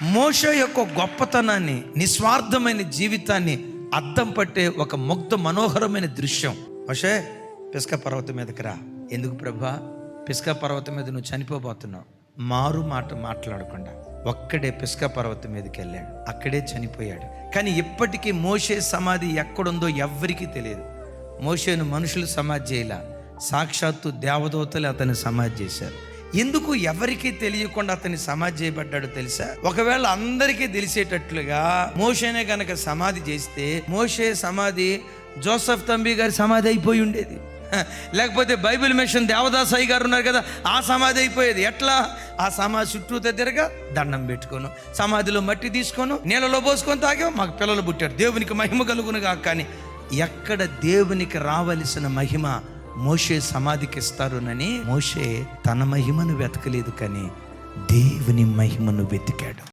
మోషే యొక్క గొప్పతనాన్ని, నిస్వార్థమైన జీవితాన్ని అద్దం పట్టే ఒక ముగ్ధ మనోహరమైన దృశ్యం. మోషే, పిస్గా పర్వతం మీదకి రా. ఎందుకు ప్రభా? పిస్గా పర్వతం మీద నువ్వు చనిపోబోతున్నావు. మారు మాట మాట్లాడకుండా ఒక్కడే పిస్గా పర్వతం మీదకి వెళ్ళాడు. అక్కడే చనిపోయాడు. కానీ ఇప్పటికీ మోషే సమాధి ఎక్కడుందో ఎవ్వరికీ తెలియదు. మోషేను మనుషులు సమాధి చేయలా, సాక్షాత్తు దేవదూతలు అతన్ని సమాధి చేశారు. ఎందుకు ఎవరికీ తెలియకుండా అతన్ని సమాధి చేయబడ్డాడో తెలుసా? ఒకవేళ అందరికీ తెలిసేటట్లుగా మోషేనే గనక సమాధి చేస్తే మోషే సమాధి జోసెఫ్ తంబి గారి సమాధి అయిపోయి ఉండేది. లేకపోతే బైబిల్ మిషన్ దేవదాసాయి గారు ఉన్నారు కదా, ఆ సమాధి అయిపోయేది. ఎట్లా? ఆ సమాధి చుట్టూ తిరగా దండం పెట్టుకోను, సమాధిలో మట్టి తీసుకోను, నీళ్ళలో పోసుకొని తాగాం, మాకు పిల్లలు పుట్టారు, దేవునికి మహిమ కలుగునుగా. కానీ ఎక్కడ దేవునికి రావలసిన మహిమ మోషే సమాధికి ఇస్తారునని మోషే తన మహిమను వెతకలేదు, కానీ దేవుని మహిమను వెతికాడు.